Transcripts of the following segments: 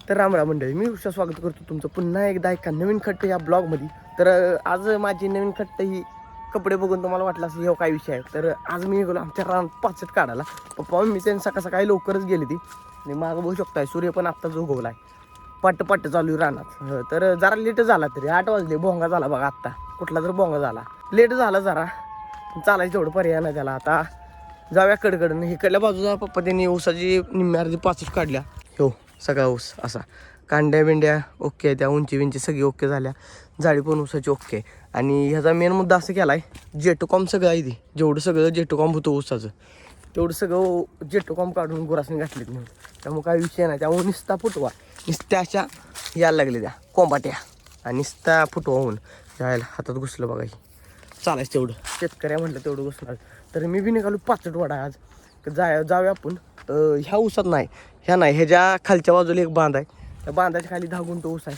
तर रामराम मंडळी, मी उषा स्वागत करतो तुमचं पुन्हा एकदा एका नवीन खट्ट या ब्लॉगमध्ये. तर आज माझी नवीन खट्ट ही कपडे बघून तुम्हाला वाटलं असं हे काय विषय आहे. तर आज मी गेलो आमच्या रानात पाचट काढायला. पप्पा मी त्यांनी सकाळी लवकरच गेली ती आणि मागं बघू शकताय सूर्य पण आत्ताच उगवला आहे. पट्ट चालू रानात. तर जरा लेट झाला तरी 8 वाजले, भोंगा झाला बघा आत्ता, कुठला तर भोंगा झाला, लेट झाला जरा, चालायचं तेवढं पर्याय नाही त्याला. आता जाऊया कडकडून. इकडल्या बाजूला पप्पा त्यांनी ऊसाची निम्म्या अर्धी पाचट काढल्या. हो सगळा ऊस असा, कांड्या बिंड्या ओके, त्या उंची सगळी ओके झाल्या, जाळी पण ऊसाची ओके. आणि ह्याचा मेन मुद्दा असं केला आहे, जेटोकॉम सगळं आहे ती, जेवढं सगळं जेटोकॉम होतं ऊसाचं तेवढं सगळं जेटोकॉम काढून गुरासने घातलेत नाही. त्यामुळे काही विषय नाही. त्यामुळे निस्ता फुटवा, निस्त्या अशा यायला लागले त्या कोंबाट्या आणि निस्ता फुटवा होऊन जायला हातात घुसलं बघा. ही चालायचं तेवढं, शेतकऱ्या म्हटलं तेवढं घुसणार. तर मी बी निघालो पाचट वाडा आज. जाऊया आपण. ह्या ऊसात नाही, ह्या नाही, ह्याच्या खालच्या बाजूला एक बांध आहे, त्या बांधाच्या खाली 10 गुंठ ऊस आहे,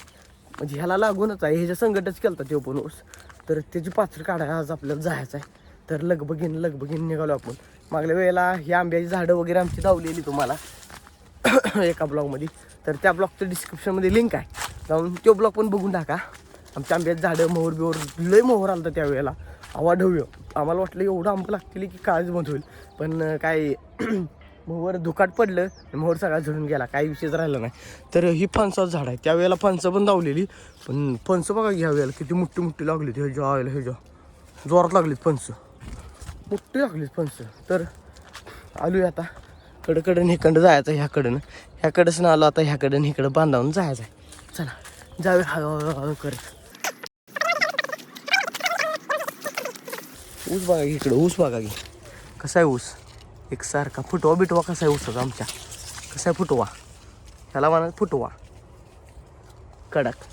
म्हणजे ह्याला लागूनच आहे, ह्याच्या संकटच केलं तो पण ऊस. तर त्याची पाचट काढायला आज आपल्याला जायचं आहे. तर लगबगीन निघालो आपण. मागल्या वेळेला ही आंब्याची झाडं वगैरे आमची लावलेली तुम्हाला एका ब्लॉगमध्ये, तर त्या ब्लॉगचं डिस्क्रिप्शनमध्ये लिंक आहे, जाऊन तो ब्लॉग पण बघून टाका. आमच्या आंब्याची झाडं मोहर बिहोर लय मोहर आलं तर त्यावेळेला आवाढव्य. आम्हाला वाटलं एवढं आंबं लागतील की काळच बंद होईल, पण काय मोहर धुकाट पडलं, मोहर सगळा झडून गेला, काही विषयच राहिला नाही. तर ही फणसाचं झाड आहे, त्यावेळेला फणसं पण लावलेली, पण फणसं बघा ह्या वेळेला किती मोठी लागली, ह्याच्या जोरात लागलीत फणसं, मोठी लागलीत फणसं. तर आलो आता कडकडं हिकडं जायचं, ह्याकडंच ना आलो आता, ह्याकडं इकडं बांधावून जायचं आहे. चला जावे हळूहळू करत. ऊस बघा इकडं, ऊस बघा की कसा आहे ऊस, एकसारखा. फुटवा बिटवा कसा आहे ऊसाचा आमच्या, कसा आहे फुटवा, ह्याला म्हणा फुटवा कडक.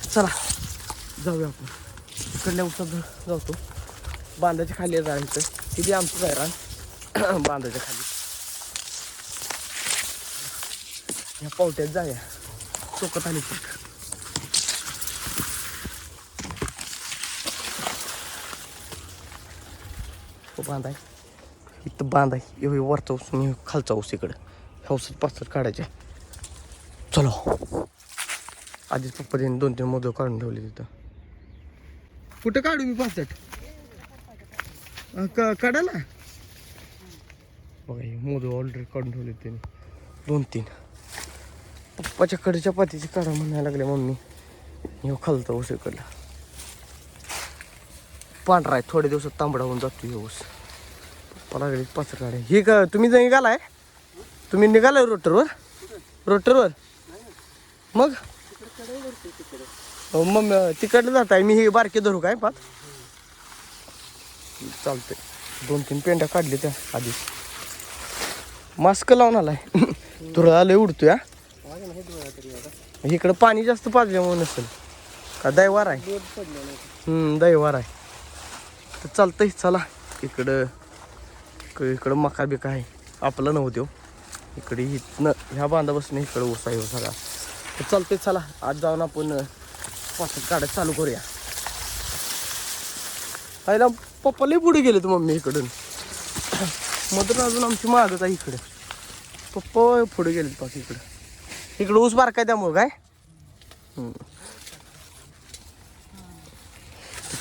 चला जाऊया आपण इकडल्या ऊसात जातो. बांधाच्या खाली जायचं, किती आमचं आहे रान बांधाच्या खाली. ह्या पावट्यात जाऊया, चोकत आली चोक. बांध आहे इथं, बांध आहे एवढी वरचा ऊस आणि खालचा ऊस इकडं. ह्या ऊसात पाचट काढायचे. चलो आधीच पप्पा त्यांनी 2-3 मोदक काढून ठेवले तिथं. कुठं काढू मी पाचट काढायला बघा, मोदक ऑलरेडी काढून ठेवले त्यांनी 2-3. पप्पाच्या कडे चपातीची काढा म्हणायला लागले मम्मी. हे खालचा ऊस इकडला पांढरा आहे, थोड्या दिवसात तांबडा होऊन जातो हे ऊस. पप्पा लागले पाचट काढे. हे का तुम्ही जर निघालाय, तुम्ही निघालाय रोटरवर मग मग तिकडलं जात आहे. मी हे बारके धरू काय पाच चालते. 2-3 पेंड्या काढली त्या आधी. मास्क लावून आलाय तुला आलंय उडतोय. इकडं पाणी जास्त पाजल्यामुळे नसेल का, दैवार आहे. दैवार आहे. तर चालतंय चला. इकडं मका बिका आहे, आपलं नव्हतं इकडे. इथनं ह्या बांधा बसून इकडं ऊस आहे सगळा. तर चालतंय चला, आज जाऊन आपण पाचट काढायला चालू करूया. आईला पप्पा लई पुढे गेले तर मम्मी इकडून, मधून अजून आमची मागच आहे इकडे. पप्पा पुढे गेले पाच इकडं ऊस बारकाय त्यामुळं काय.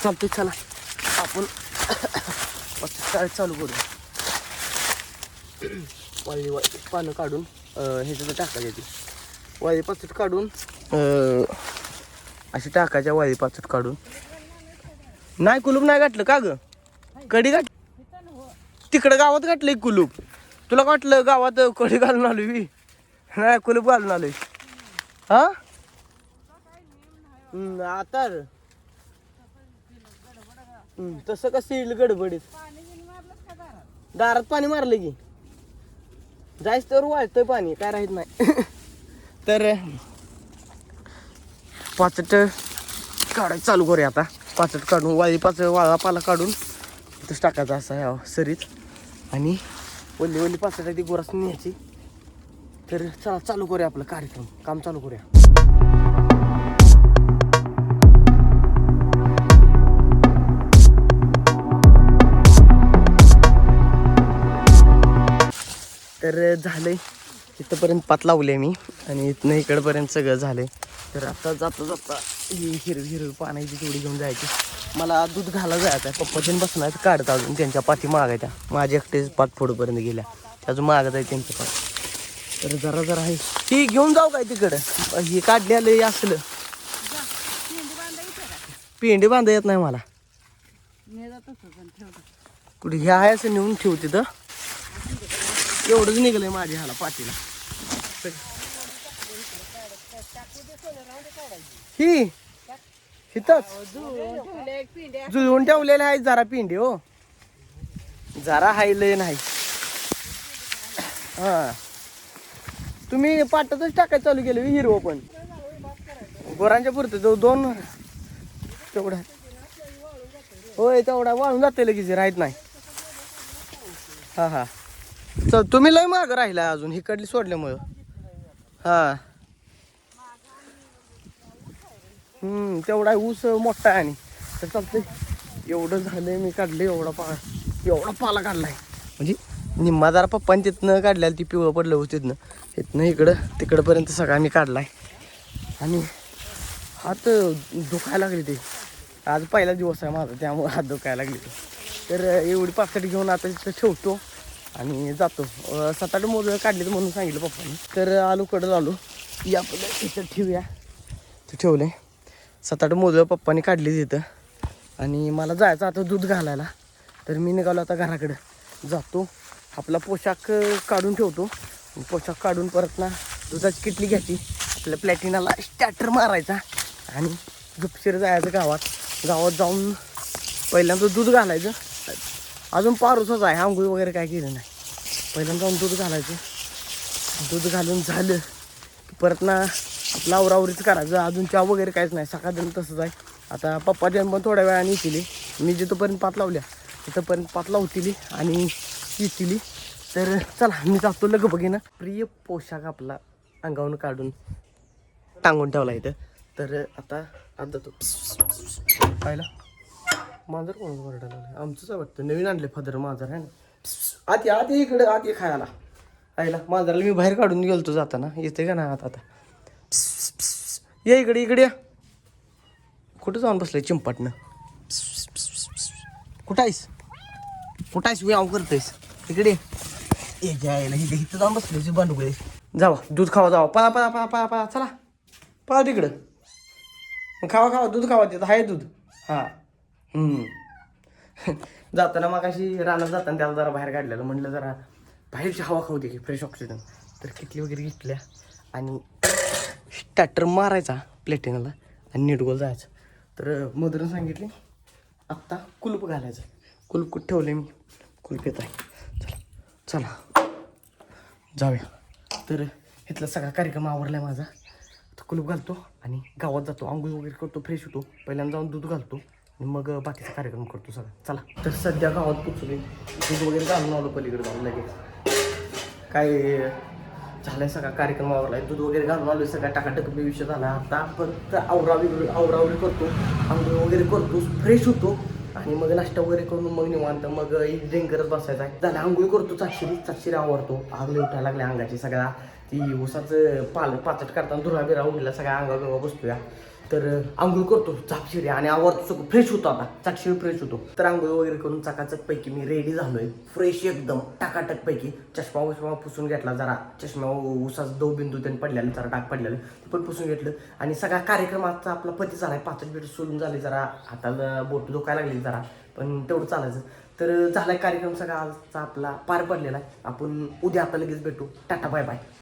चालतंय चला आपण पाचट चालू करूया. वाळी पानं काढून ह्याच्यात टाकायची ती वाळी पाचट काढून, अशी टाकायच्या वाळी पाचट काढून. नाही कुलूप नाही गाठलं का ग, कडी गाठ तिकडं गावात गाठलं एक कुलूप. तुला वाटलं गावात कडी घालून आलो मी, नाही कुलूप घालून आलोय. हा आता तसं कसं येईल गडबडीत. दारात पाणी मारलं की जायच तर वाळतंय पाणी, काय राहत नाही. तर पाचट काढायचं चालू करूया आता. पाचट काढून वाळा पाला काढून इथंच टाकायचा असा ह्या सरीत, आणि वल्ली पाचट ती गोरास न्यायची. तर चला चालू करूया आपलं कार्यक्रम, काम चालू करूया. तर झालंय इथंपर्यंत पात लावले मी आणि इथनं इकडपर्यंत सगळं झालंय. तर आता जाता ही हिरवी पाण्याची तेवढी घेऊन जायची. मला दूध घाला जायचं आहे. पप्पा त्यांनी बसणार काढत अजून त्यांच्या पाठी मागायच्या. माझ्या एकटेच पाठ फोडूपर्यंत गेल्या अजून मागत आहे त्यांच्या पाठ. तर जरा आहे ती घेऊन जाऊ काय तिकडं. हे काढलेलं असलं पेंडी बांधा येत नाही मला. कुठे ह्या आहे असं नेऊन ठेव तिथं. एवढंच निघलंय माझ्या ह्याला पाठीला. ही हिथंच जुळवून ठेवलेले आहे जरा पिंडी हो. जरा हायलय नाही. हा तुम्ही पाटातच टाकायचं चालू केलं हिरवं पण गोरांच्या पुरतं जो 2 तेवढा होय तेवढा वाळून जाते लगेच राहत नाही. हा चल तुम्ही लय मागं राहिला अजून हिकडली सोडल्यामुळं. हा तेवढा ऊस मोठा आहे. आणि तर चालतंय एवढं झालंय मी काढलं एवढा पाला काढलाय. म्हणजे निम्मा जरा पप्पानी तिथनं काढलेलं ती पिवळं पडलं ऊस तिथनं इकडं तिकडपर्यंत सगळा मी काढलाय. आणि हात दुखायला लागले ते. आज पहिला दिवस आहे माझा त्यामुळे हात दुखायला लागले ते. तर एवढी पाकडी घेऊन आता तिथं ठेवतो आणि जातो. 7-8 मोजं काढले म्हणून सांगितलं पप्पाने. तर कडं आलो या आपलं इथं ठेवूया. ते ठेवले 7-8 मोजं पप्पाने काढली तिथं. आणि मला जायचं आता दूध घालायला. तर मी निघालो आता घराकडं जातो. आपला पोशाख काढून ठेवतो. पोशाख काढून परत ना दुधाची किटली घ्यायची. आपल्या प्लॅटिनाला स्टार्टर मारायचा आणि गुपशीर जायचं गावात जाऊन पहिल्यांदा दूध घालायचं. अजून पारोसच आहे आंघोळ वगैरे काय केलं नाही. पहिल्यांदा जाऊन दूध घालायचं. दूध घालून झालं की परत ना आपलं आवरावरीच करायचं. अजून चहा वगैरे काहीच नाही. सकाळपर्यंत तसंच आहे. आता पप्पा जेवण पण थोड्या वेळाने येतील. मी जिथंपर्यंत पात लावल्या तिथंपर्यंत पात लावतील आणि येतील. तर चला मी जातो लगबगीनं. प्रिय पोशाख आपला अंगावून काढून टांगून ठेवला इथं. तर आता जातो. पाहिला मांजर कोण ओरडायला आमचंच वाटतं. नवीन आणले फादर मांजर आहे ना. आत इकडं आत खायला आईला मांजराला मी बाहेर काढून गेलतो जाताना. येते का नाही आता ये इकडे या. कुठं जाऊन बसलंय चिंपाटनं. कुठं आहेस व्याव करतोयस इकडे ये जायला. इथं जाऊन बसले बांडुगळे. जावा दूध खावा जावा पळा चला पळा तिकडं. खावा दूध खावा तिथं आहे दूध. हा जाताना मग अशी रानात जाताना त्याला जरा बाहेर काढलेलं. म्हणलं जरा बाहेरची हवा खाऊ दे की फ्रेश ऑक्सिजन. तर किटली वगैरे घेतल्या आणि स्टार्टर मारायचा प्लेटिनाला आणि नीट गोल जायचं. तर मदरनं सांगितले आत्ता कुलूप घालायचं. कुलूप कुठं ठेवले मी कुलूप येत आहे. चला जाऊया. तर इथला सगळा कार्यक्रम आवरला माझा. तर कुलूप घालतो आणि गावात जातो. आंघोळ वगैरे करतो फ्रेश होतो. पहिल्यांदा जाऊन दूध घालतो आणि मग बाकीचा कार्यक्रम करतो सगळा. चला तर सध्या गावात पोचले. दूध वगैरे घालून आलो पलीकडे जाऊन लगेच. काय झालाय सगळा कार्यक्रम आवरलाय. दूध वगैरे घालून आलो. सगळा टाकाटक विषय झाला. आता फक्त आवरावरी करतो. आंघोळ वगैरे करतो फ्रेश होतो आणि मग नाश्ता वगैरे करून मग निवांत मग ड्रिंक करत बसायचा आहे. झालं आंघोळ करतो. चाक्षरी आवरतो. आगले उठायला लागले अंगाची. सगळा ती ऊसाचं पाचट करताना धुरा बिरा उडला सगळ्या अंगा बसतोया. तर आंघोळ करतो चाक्षरी आणि आवरतो सगळं फ्रेश होतो. आता चाक्षरी फ्रेश होतो. तर आंघोळ वगैरे करून चकाचक पैकी मी रेडी झालोय. फ्रेश एकदम टाकाटक पैकी. चष्मा पुसून घेतला. जरा चष्मा ऊसाचं दव बिंदू त्यांनी पडलेलं जरा डाग पडलेलं ते पण पुसून घेतलं. आणि सगळा कार्यक्रमाचा आपला पती झालाय. पाचट बिट सोडून झाले. जरा हाताला बोट दुखायला लागली जरा पण तेवढं चालायचं. तर झालाय कार्यक्रम सगळा आजचा आपला पार पडलेला आहे. आपण उद्या आता लगेच भेटू. Tata bye bye.